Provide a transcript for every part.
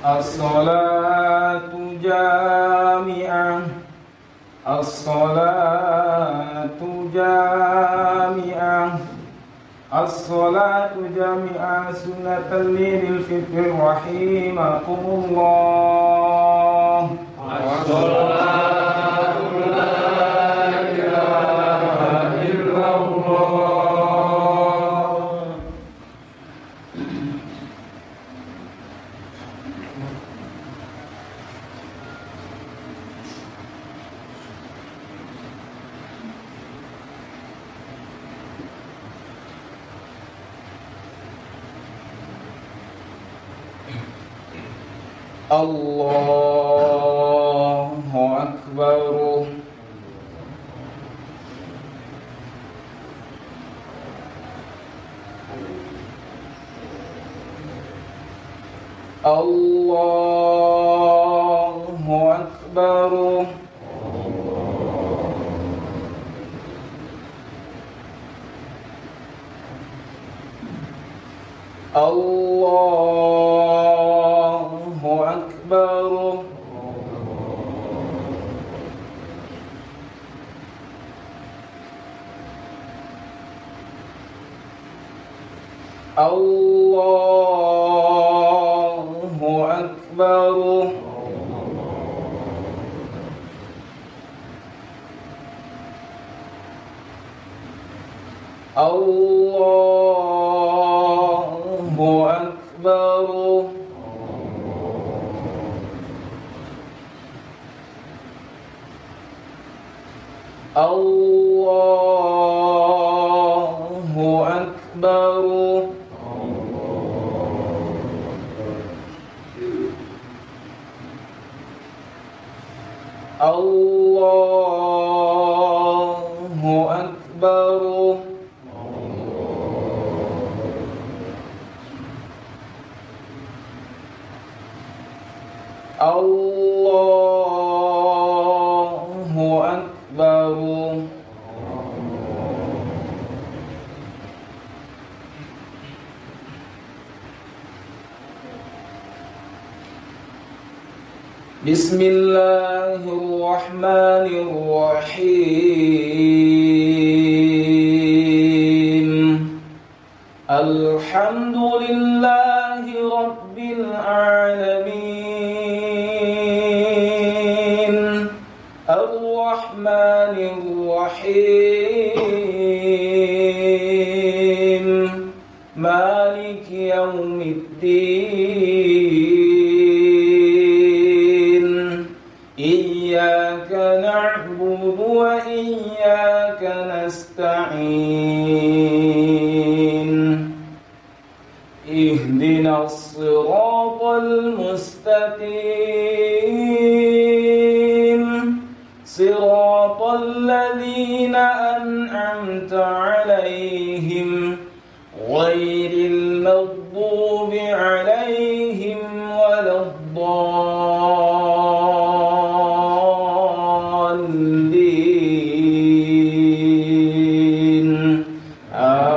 As-salatu jami'ah. As-salatu jami'ah. As-salatu jami'ah sunnatan lil fitri rahimakumullah. As-salatu la ilaha illallah. Allahu Akbar. Allahu Akbar. Allahu Akbar. Allahu Akbar. Allahu Akbar. Allahu Akbar. Allahu Akbar. Allahu Akbar. Bismillahirrahmanirrahim. Alhamdulillahi Rabbil alamin. Ar-Rahmanirrahim. Maliki yaumiddin. Iyyaka na'budu wa iyyaka nasta'in. Ihdinas siratal mustaqim. Siratal ladzina an'amta 'alaihim ghairil maghdubi 'alaihim waladdallin. Amin.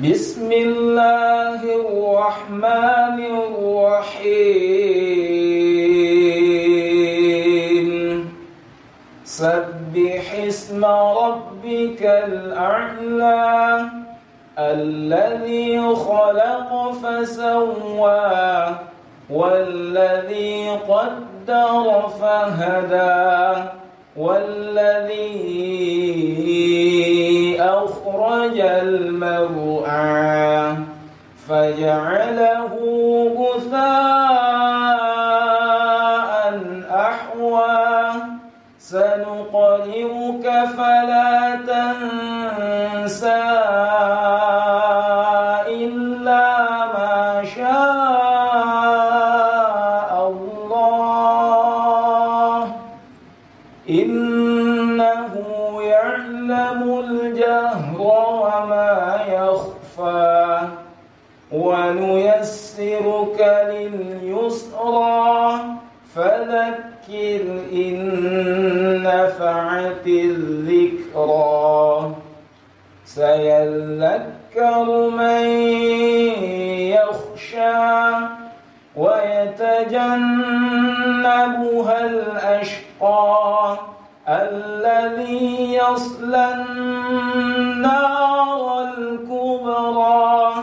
Bismillahirrahmanirrahim. Sabbihisma rabbikal a'la. Alladhi khalaqa fasawwa. Walladhi qaddara fahada. Walladhi akhrajal mar'a. Faja'alahu ghutha'an ahwa. Sanuqri'uka fala tansa illa ma syaa Allah. Innahu ya'lamul jahra wa ma yakhfa. ونيسرك لليسرى فذكر إن نفعت الذكرى ذكرى سيذكر من يخشى ويتجنبها الأشقى الذي يصلى النار الكبرى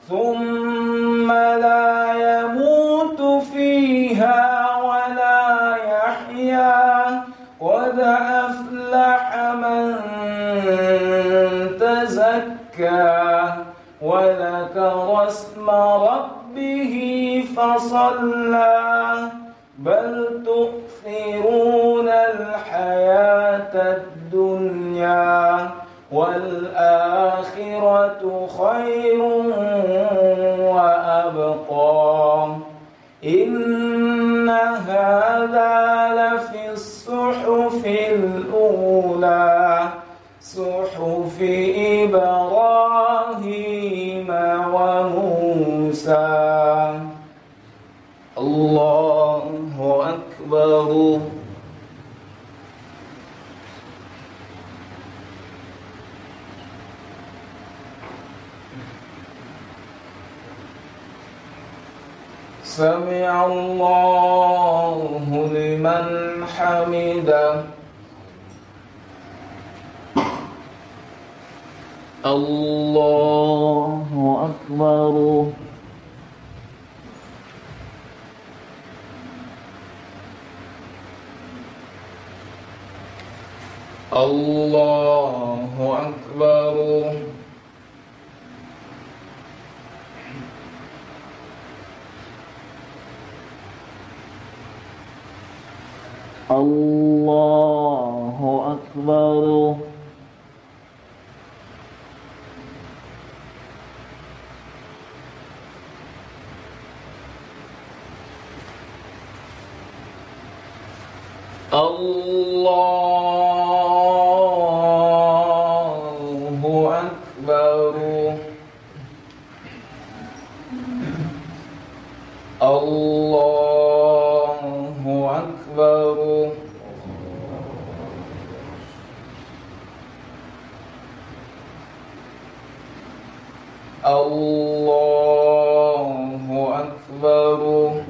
ثم لا يموت فيها ولا يحيا قد أفلح من تزكى وذكر اسم ربه فصلى بل تؤثرون الحياة الدنيا والآخرة خير وأبقى إن هذا لفي الصحف الأولى صحف إبراهيم وموسى. الله أكبر. سمع الله لمن حمده. الله أكبر. الله أكبر. الله أكبر. الله أكبر. الله أكبر. الله أكبر.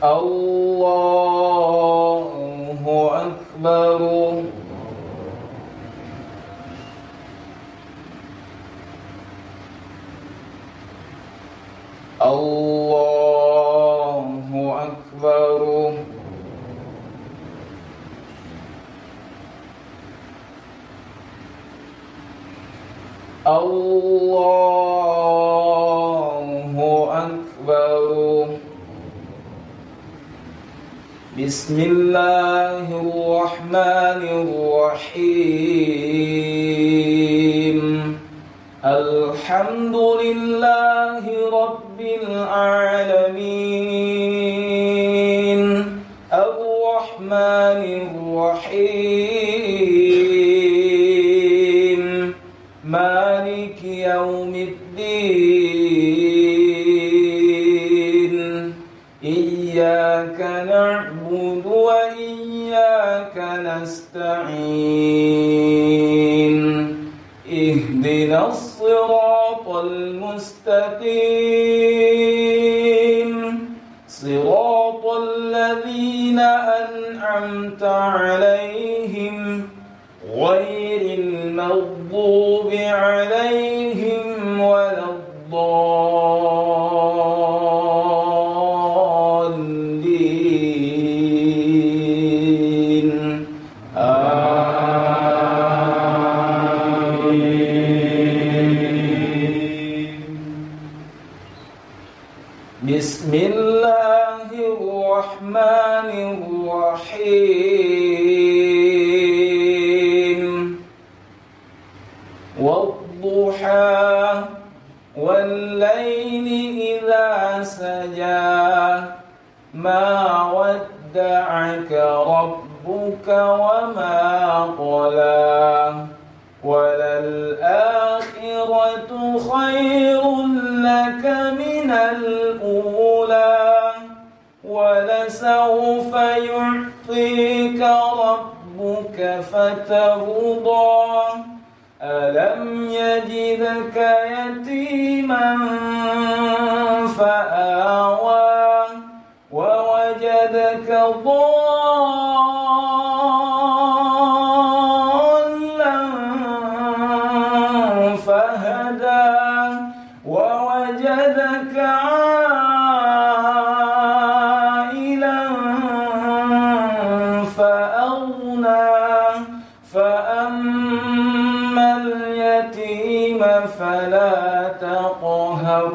الله أكبر. الله أكبر. الله أكبر. بسم الله الرحمن الرحيم الحمد لله رب العالمين الرحمن الرحيم مالك يوم الدين إياك نعبد وإياك نستعين اهدنا الصراط المستقيم صراط الذين أنعمت عليهم غير المغضوب عليهم ولا الضالين آمين. بسم الله الرحمن الرحيم والضحى والليل إذا سجى ما ودعك ربك وما قلى وللآخرة خير لك من الأولى ولسوف يعطيك ربك فترضى ألم يجدك يتيما فآوى ووجدك ضالا فهدى ووجدك عائلا فأغنى فأما اليتيم فلا تقهر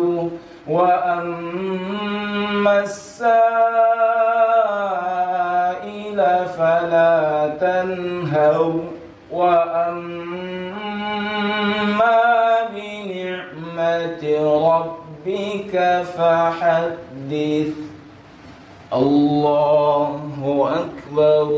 وأما السائل فلا تنهر وأما بنعمة ربك فحدث الله أكبر.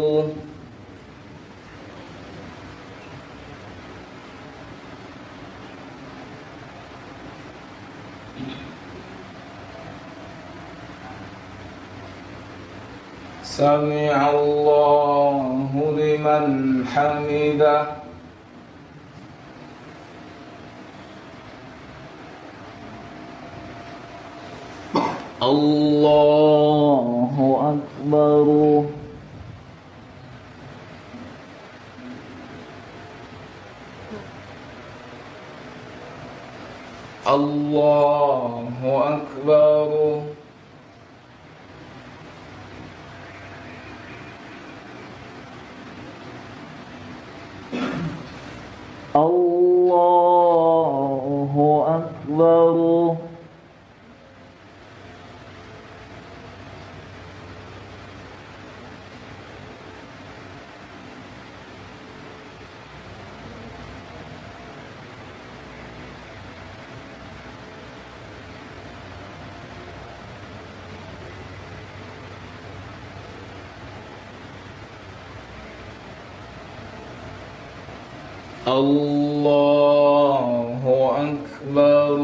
سمع الله لمن حمده. الله أكبر. الله أكبر. الله أكبر. الله أكبر.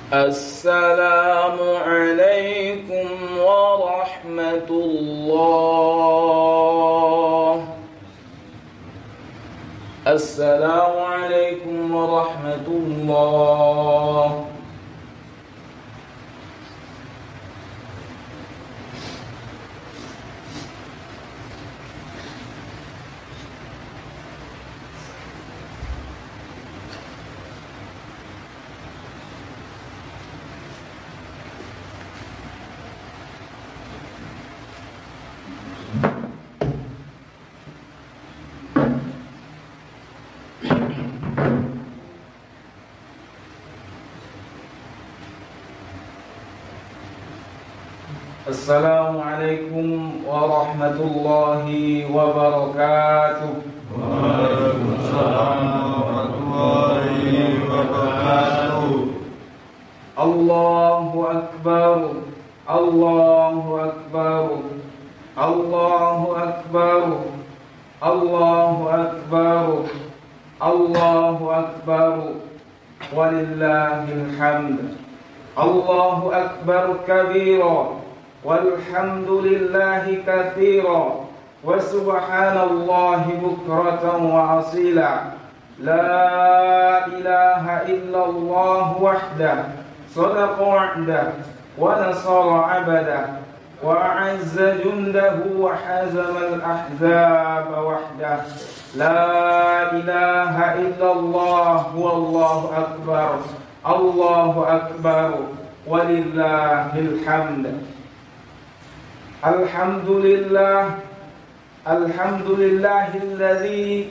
السلام عليكم ورحمة الله. السلام عليكم ورحمة الله. السلام عليكم ورحمة الله وبركاته. وعليكم السلام ورحمة الله وبركاته. الله أكبر. الله أكبر. الله أكبر. الله أكبر. الله أكبر ولله الحمد. الله أكبر كبيرا والحمد لله كثيرا وسبحان الله بكرة وأصيلا. لا إله إلا الله وحده صدق وعده ونصر عبده وأعز جنده وحزم الأحزاب وحده. لا إله إلا الله والله أكبر. الله أكبر ولله الحمد. Alhamdulillahilladzi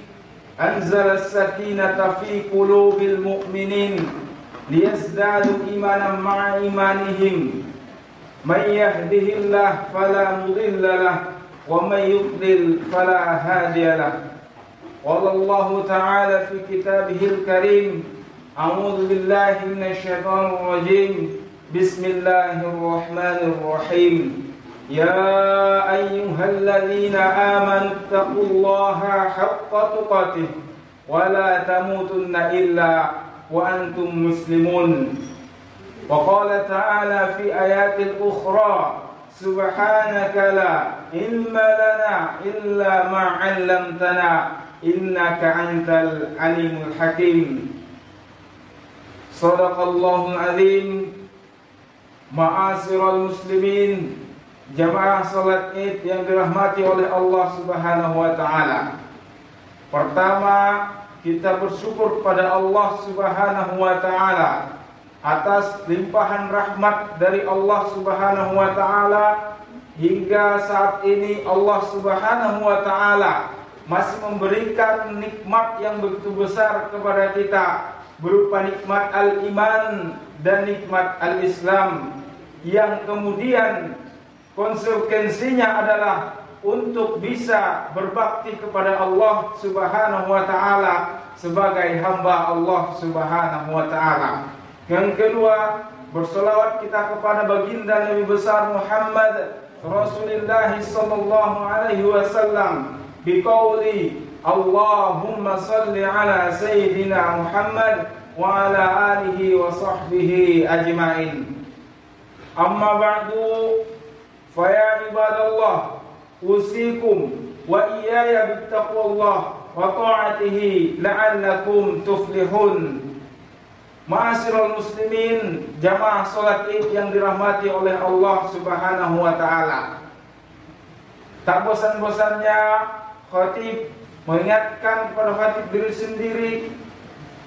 anzala as-sakinata fi qulubil mu'minin liyazdadu imanan ma'a imanihim. Man yahdihillahu fala mudilla lahu wa man yudlil fala hadiya lahu. Wallahu ta'ala fi kitabihil karim. A'udzu billahi minasy syaithanir rajim. Bismillahirrahmanirrahim. Ya ayyuhalladzina amanu taqullaha haqqa tuqatih wa la tamutunna illa wa antum muslimun. Wa qala ta'ala fi ayatil ukhra subhanaka la ilma lana illa ma 'allamtana innaka antal alimul hakim. Shadaqallahul azim. Ma'asyiral muslimin, jamaah salat Id yang dirahmati oleh Allah Subhanahu wa taala. Pertama, kita bersyukur kepada Allah Subhanahu wa taala atas limpahan rahmat dari Allah Subhanahu wa taala. Hingga saat ini Allah Subhanahu wa taala masih memberikan nikmat yang begitu besar kepada kita, berupa nikmat al-iman dan nikmat al-Islam, yang kemudian konsekuensinya adalah untuk bisa berbakti kepada Allah Subhanahu wa taala sebagai hamba Allah Subhanahu wa taala. Yang kedua, berselawat kita kepada baginda Nabi besar Muhammad Rasulullah sallallahu alaihi wasallam biqauli Allahumma salli ala sayyidina Muhammad wa ala alihi wa sahbihi ajma'in. Amma ba'du, fa ya ibadallah, usikum wa iyaya bittaqwallah wa ta'atihi la'allakum tuflihun. Ma'asyiral muslimin, jamaah salat Id yang dirahmati oleh Allah Subhanahu wa taala. Tak bosan-bosannya khatib mengingatkan kepada khatib diri sendiri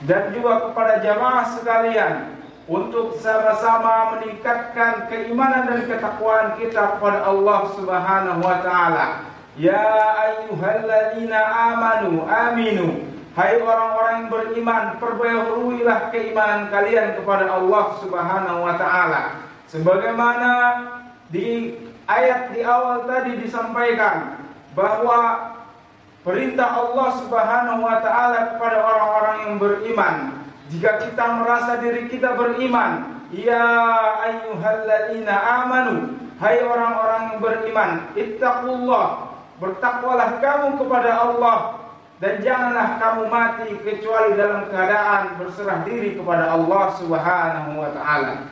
dan juga kepada jamaah sekalian untuk sama-sama meningkatkan keimanan dan ketakwaan kita kepada Allah Subhanahu wa taala. Ya ayyuhalladzina amanu aminu. Hai orang-orang yang beriman, perbaharuilah keimanan kalian kepada Allah Subhanahu wa taala. Sebagaimana di ayat di awal tadi disampaikan bahwa perintah Allah Subhanahu wa taala kepada orang-orang yang beriman, jika kita merasa diri kita beriman, ya ayyuhalladzina amanu, hai orang-orang yang beriman, ittaqullah, bertakwalah kamu kepada Allah dan janganlah kamu mati kecuali dalam keadaan berserah diri kepada Allah Subhanahu wa taala.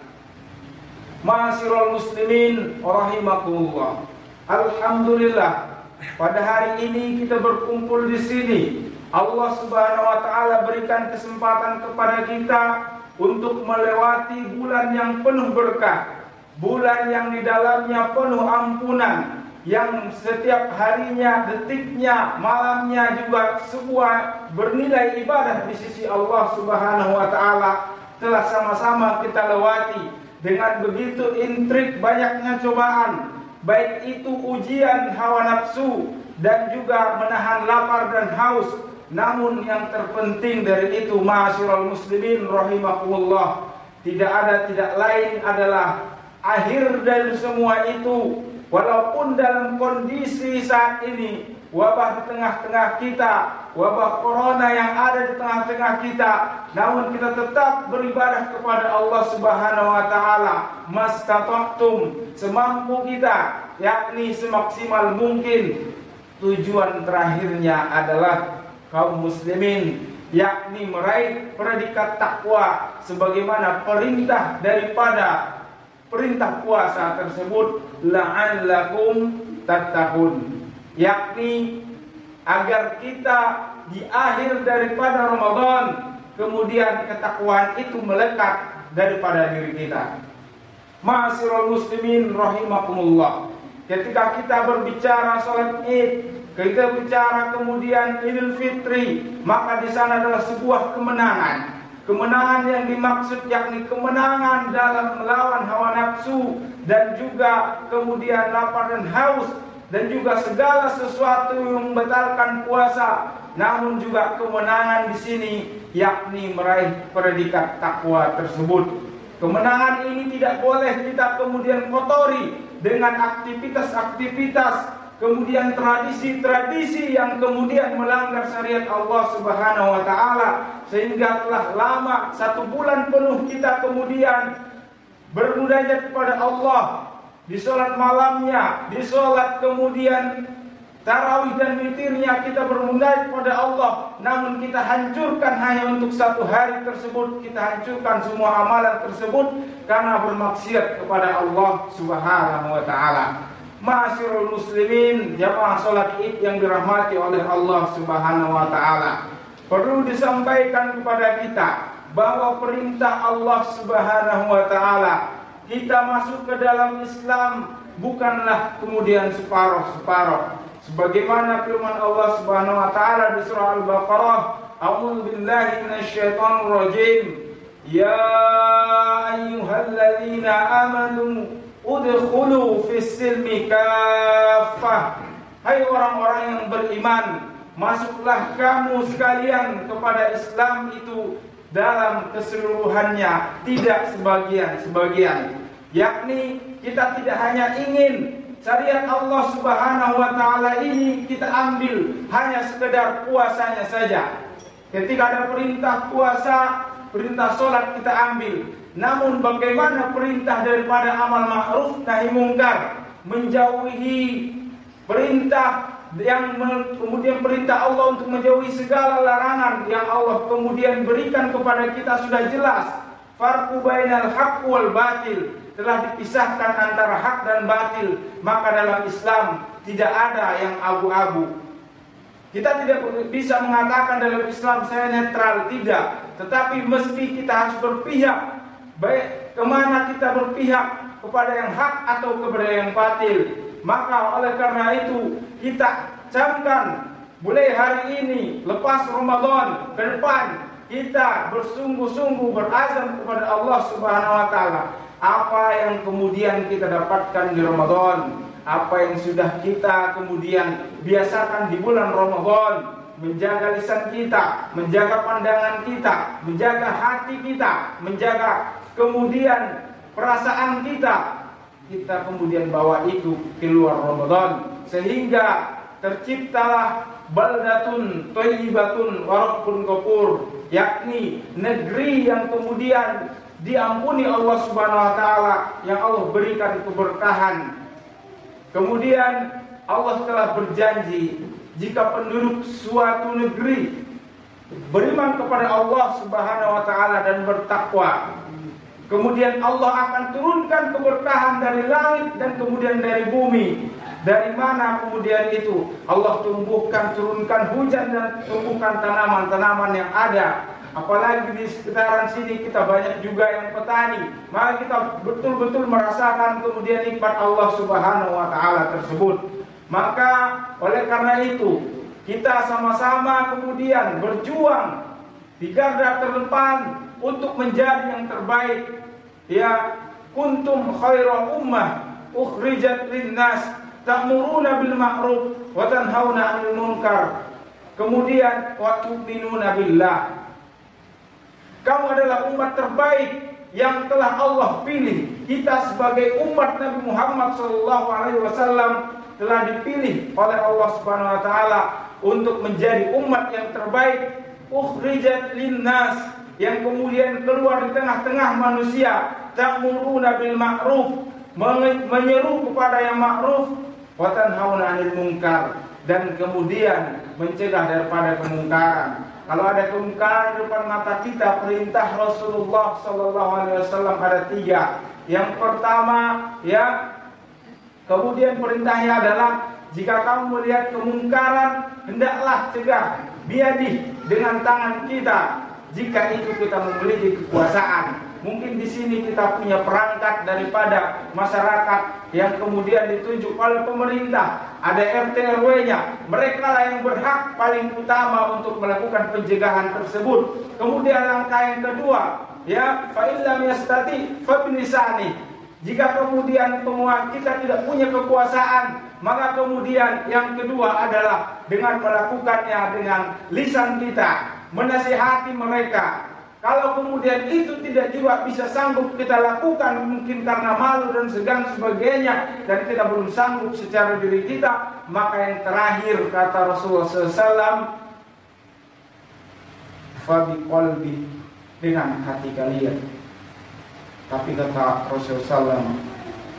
Ma'asyiral muslimin rahimakumullah. Alhamdulillah, pada hari ini kita berkumpul di sini. Allah Subhanahu wa taala berikan kesempatan kepada kita untuk melewati bulan yang penuh berkah, bulan yang di dalamnya penuh ampunan, yang setiap harinya, detiknya, malamnya juga sebuah bernilai ibadah di sisi Allah Subhanahu wa taala telah sama-sama kita lewati dengan begitu intrik banyaknya cobaan, baik itu ujian hawa nafsu dan juga menahan lapar dan haus. Namun yang terpenting dari itu, ma'asyiral muslimin rahimakumullah, tidak lain adalah akhir dari semua itu. Walaupun dalam kondisi saat ini wabah di tengah-tengah kita, wabah corona yang ada di tengah-tengah kita, namun kita tetap beribadah kepada Allah Subhanahu wa taala mastata'tum, semampu kita, yakni semaksimal mungkin. Tujuan terakhirnya adalah kaum muslimin, yakni meraih predikat takwa sebagaimana perintah daripada perintah puasa tersebut, la'allakum tattaqun, yakni agar kita di akhir daripada Ramadan kemudian ketakwaan itu melekat daripada diri kita. Ma'asyiral muslimin rahimakumullah, ketika kita berbicara salat Id, kita bicara kemudian Idul Fitri, maka di sana adalah sebuah kemenangan. Kemenangan yang dimaksud yakni kemenangan dalam melawan hawa nafsu dan juga kemudian lapar dan haus dan juga segala sesuatu yang membatalkan puasa. Namun juga kemenangan di sini yakni meraih predikat takwa tersebut. Kemenangan ini tidak boleh kita kemudian kotori dengan aktivitas-aktivitas, kemudian tradisi-tradisi yang kemudian melanggar syariat Allah Subhanahu wa taala, sehingga telah lama 1 bulan penuh kita kemudian bermunajat kepada Allah di sholat malamnya, di sholat kemudian tarawih dan witirnya kita bermunajat kepada Allah, namun kita hancurkan hanya untuk 1 hari tersebut, kita hancurkan semua amalan tersebut karena bermaksiat kepada Allah Subhanahu wa taala. Ma'asyiral muslimin, jamaah salat Id yang dirahmati oleh Allah Subhanahu wa taala. Perlu disampaikan kepada kita bahwa perintah Allah Subhanahu wa taala kita masuk ke dalam Islam bukanlah kemudian separuh-separuh. Sebagaimana firman Allah Subhanahu wa taala di surah Al-Baqarah, A'udzu billahi minasyaitonir rajim. Ya ayyuhalladzina amanu udkhulu fis silmi kaffah. Hai orang-orang yang beriman, masuklah kamu sekalian kepada Islam itu dalam keseluruhannya, tidak sebagian-sebagian. Yakni kita tidak hanya ingin syariat Allah Subhanahu wa taala ini kita ambil hanya sekedar puasanya saja. Ketika ada perintah puasa, perintah sholat kita ambil. Namun bagaimana perintah daripada amal ma'ruf nahi mungkar, menjauhi perintah yang kemudian perintah Allah untuk menjauhi segala larangan yang Allah kemudian berikan kepada kita sudah jelas. Farqu bainal haqq wal batil, telah dipisahkan antara hak dan batil. Maka dalam Islam tidak ada yang abu-abu. Kita tidak bisa mengatakan dalam Islam saya netral, tidak. Tetapi mesti kita harus berpihak. Baik kemana kita berpihak, kepada yang hak atau kepada yang batil. Maka oleh karena itu kita camkan mulai hari ini lepas Ramadan ke depan kita bersungguh-sungguh berazam kepada Allah Subhanahu wa taala. Apa yang kemudian kita dapatkan di Ramadan, apa yang sudah kita kemudian biasakan di bulan Ramadan, menjaga lisan kita, menjaga pandangan kita, menjaga hati kita, menjaga kemudian perasaan kita, kita kemudian bawa itu keluar Ramadan, sehingga terciptalah baldatun thayyibatun wa rabbun ghafur, yakni negeri yang kemudian diampuni Allah Subhanahu wa taala, yang Allah berikan keberkahan. Kemudian Allah telah berjanji jika penduduk suatu negeri beriman kepada Allah Subhanahu wa taala dan bertakwa, kemudian Allah akan turunkan keberkahan dari langit dan kemudian dari bumi. Dari mana kemudian itu? Allah turunkan hujan dan tumbuhkan tanaman-tanaman yang ada. Apalagi di sekitaran sini kita banyak juga yang petani. Maka kita betul-betul merasakan kemudian nikmat Allah Subhanahu wa taala tersebut. Maka oleh karena itu kita sama-sama kemudian berjuang di garda terdepan untuk menjadi yang terbaik. Ya, kuntum khaira ummah ukhrijat linnas ta'muruna bil ma'ruf wa tanhauna 'anil munkar. Kemudian wa tu'minuna billah. Kamu adalah umat terbaik yang telah Allah pilih. Kita sebagai umat Nabi Muhammad SAW telah dipilih oleh Allah Subhanahu wa taala untuk menjadi umat yang terbaik, ukhrijat linnas, yang kemudian keluar di tengah-tengah manusia, ta'muruna bil ma'ruf, menyeru kepada yang ma'ruf, wa tanhauna 'anil munkar, dan kemudian mencegah daripada kemungkaran. Kalau ada kemungkaran di depan mata kita, perintah Rasulullah sallallahu alaihi wasallam ada 3. Yang pertama, ya, kemudian perintahnya adalah jika kamu melihat kemungkaran, hendaklah cegah biadih dengan tangan kita, jika itu kita memiliki kekuasaan. mungkin di sini kita punya perangkat daripada masyarakat yang kemudian ditunjuk oleh pemerintah, ada RT RW-nya, mereka lah yang berhak paling utama untuk melakukan pencegahan tersebut. Kemudian langkah yang kedua, ya, fa illam yastati fa bilisani. Jika kemudian kita tidak punya kekuasaan, maka kemudian yang kedua adalah dengan melakukannya dengan lisan kita, menasihati mereka. Kalau kemudian itu tidak juga bisa sanggup kita lakukan, mungkin karena malu dan segan sebagainya, dan kita belum sanggup secara diri kita, maka yang terakhir kata Rasulullah SAW, fabi qalbi, dengan hati kalian. Tapi kata Rasulullah SAW,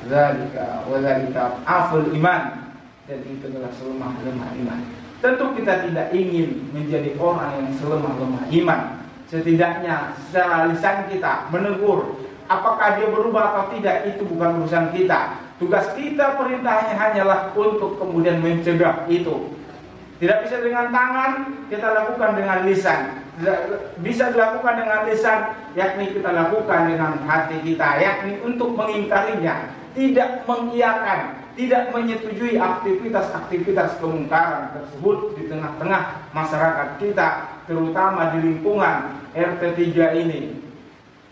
zalika wa zalika aful iman, dan itu adalah selemah-lemah iman. Tentu kita tidak ingin menjadi orang yang selemah-lemah iman. Setidaknya secara lisan kita menegur, apakah dia berubah atau tidak itu bukan urusan kita. Tugas kita, perintahnya hanyalah untuk kemudian mencegah itu. Tidak bisa dengan tangan, kita lakukan dengan lisan. Bisa dilakukan dengan lisan, yakni kita lakukan dengan hati kita, yakni untuk mengingkarinya, tidak mengiyakan, tidak menyetujui aktivitas-aktivitas kemungkaran tersebut di tengah-tengah masyarakat kita, terutama di lingkungan RT 3 ini.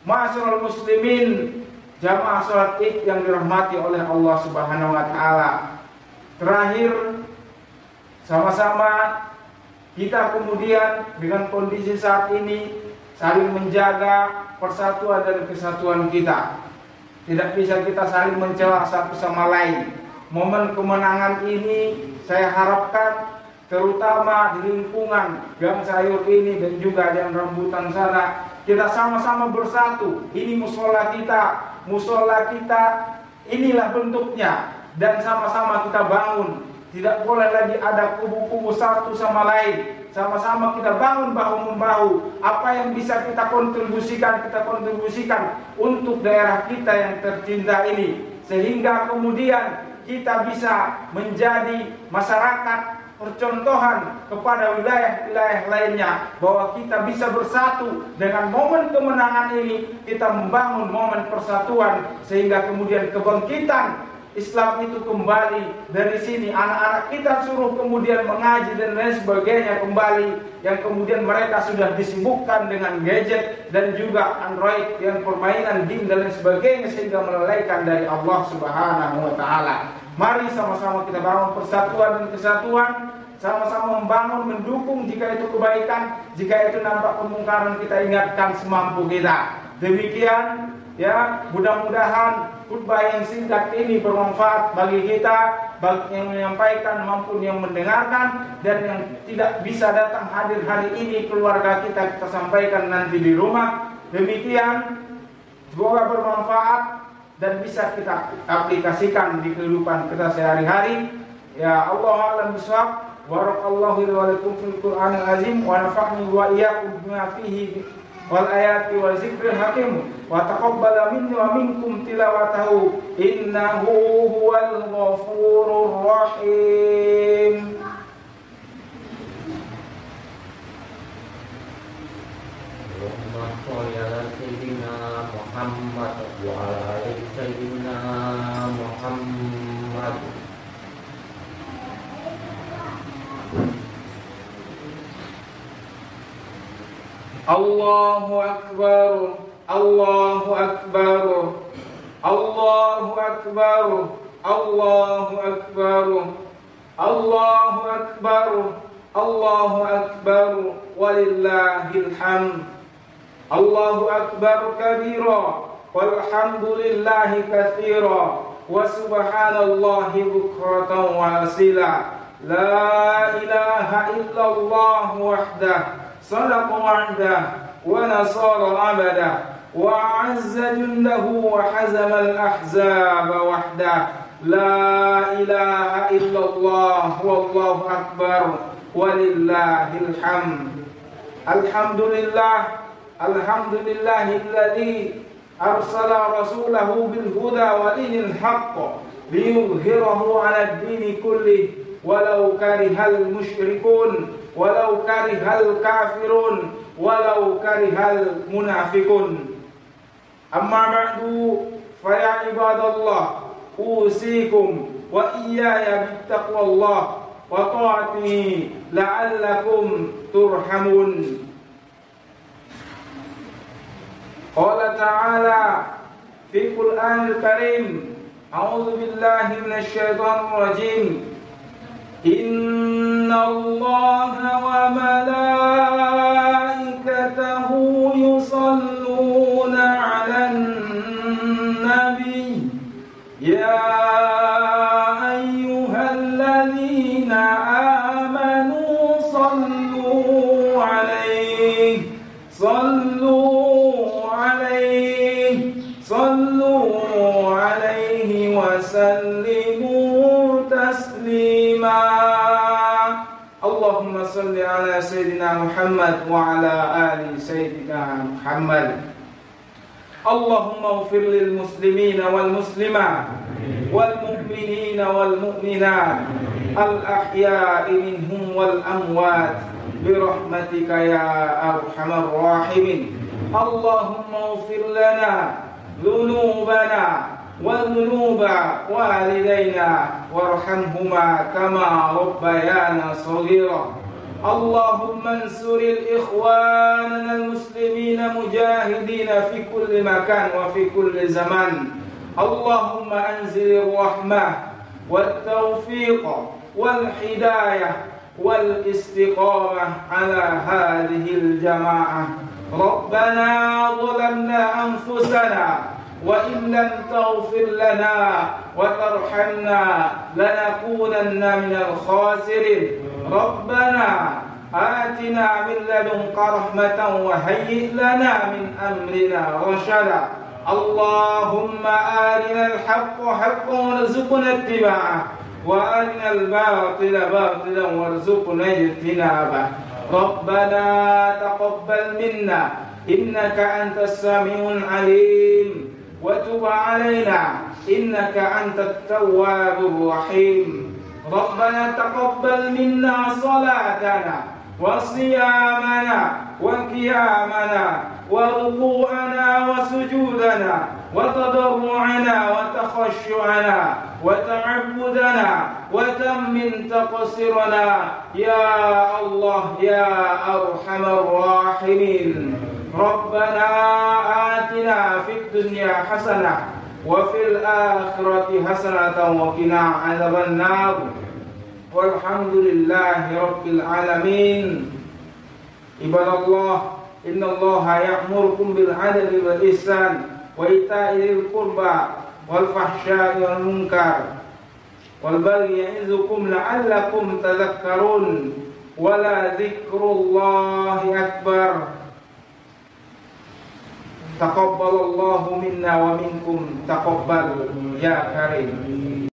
Ma'asyiral muslimin, jamaah salat Id yang dirahmati oleh Allah Subhanahu wa taala. Terakhir, sama-sama kita kemudian dengan kondisi saat ini saling menjaga persatuan dan kesatuan kita. Tidak bisa kita saling mencela satu sama lain. Momen kemenangan ini saya harapkan terutama di lingkungan Gang Sayur ini dan juga Jalan Rambutan sana, kita sama-sama bersatu. Ini musola kita inilah bentuknya, dan sama-sama kita bangun. Tidak boleh lagi ada kubu-kubu satu sama lain. Sama-sama kita bangun bahu-membahu. Apa yang bisa kita kontribusikan untuk daerah kita yang tercinta ini, sehingga kemudian kita bisa menjadi masyarakat percontohan kepada wilayah-wilayah lainnya, bahwa kita bisa bersatu. Dengan momen kemenangan ini kita membangun momen persatuan, sehingga kemudian kebangkitan Islam itu kembali dari sini. Anak-anak kita suruh kemudian mengaji dan lain sebagainya kembali, yang kemudian mereka sudah disibukkan dengan gadget dan juga Android, yang permainan game dan lain sebagainya, sehingga melalaikan dari Allah Subhanahu wa taala. Mari sama-sama kita bangun persatuan dan kesatuan, sama-sama membangun, mendukung jika itu kebaikan, jika itu nampak kemungkaran kita ingatkan semampu kita. Demikian ya, mudah-mudahan khutbah yang singkat ini bermanfaat bagi kita, bagi yang menyampaikan maupun yang mendengarkan, dan yang tidak bisa datang hadir hari ini keluarga kita sampaikan nanti di rumah. Demikian, semoga bermanfaat dan bisa kita aplikasikan di kehidupan kita sehari-hari. Ya Allah a'lam bishawab. Barakallahu wa lakum fil Qur'anil azim wa nafa'ni wa iyyakum bima fihi wal ayati wa zikril hakim wa taqabbala minni wa minkum tilawatahu innahu huwal ghafurur rahim. Allahumma sholli ala sayyidina Muhammad wa ala ali sayyidina Muhammad. Allahu akbar, Allahu akbar, Allahu akbar, Allahu akbar, Allahu akbar, Allahu akbar, walillahil hamd. Allahu akbar kabira, walhamdulillahi katsira, wa subhanallahi bukratan wa asila. La ilaha illallah wahdah, صدق وعده ونصر عبده وأعز جنده وحزم الأحزاب وحده. لا إله إلا الله والله أكبر ولله الحمد. الحمد لله الذي أرسل رسوله بالهدى ودين الحق ليظهره على الدين كله ولو كره المشركون walau karihal kafirun walau karihal munafikun. Amma ba'du fa ya ibadallah usikum wa iyaya bittaqwallah wa ta'atihi la'allakum turhamun. Qala ta'ala fi Qur'anil Karim, a'udzu billahi minasy syaithanir rajim. Inna Allaha wa malaikatahu yusalluna 'alan nabi ya ayyuhalladzina amanu sallu 'alaihi wa sallimu taslima. Allahumma salli ala sayyidina Muhammad wa ala ali sayyidina Muhammad. Allahumma ighfir lil muslimina wal muslimat wal mu'minina wal mu'minat al ahya'i minhum wal amwat bi rahmatika ya arhamar rahimin. Allahumma ighfir lana dhunubana wa dhunuba walidayna warhamhuma kama rabbayana shaghira. Allahumma ansuril ikhwanana al-muslimina mujahidina fi kulli makan wa fi kulli zaman. Allahumma anzilir rahmah wat tawfiq wal hidayah wal istiqamah ala hadhihi al-jamaah. Rabbana zalamna anfusana wa in lam taghfir lana wa tarhamna lanakunanna minal khasirin. Rabbana atina min ladunka rahmatan wa hayyi' lana min amrina rashada. Allahumma arinal haqqa haqqan warzuqna ittiba'ah wa arinal batila batilan warzuqna ijtinabah. Rabbana taqabbal minna innaka antas samiul alim wa tub alaina innaka antat tawwabur rahim. Rabbana taqabbal minna salatana wa siyamana wa qiyamana wa ruku'ana wa sujudana wa tadarru'ana wa takhashshu'ana wa ta'abbudana wa tammin taqsirana ya Allah ya arhamar rahimin. Rabbana atina fid dunya hasanah wa fil akhirati hasanatan wa qina adzaban nar. Walhamdulillahi rabbil alamin. Ibadallah, innallaha ya'murukum bil 'adli wal ihsan wa ita'i dzil qurba wal fahsya'i wal munkar wal baghi ya'izukum la'allakum tadhakkarun. Wala dzikrullahi akbar. Taqabbalallahu minna wa minkum taqabbal ya karim.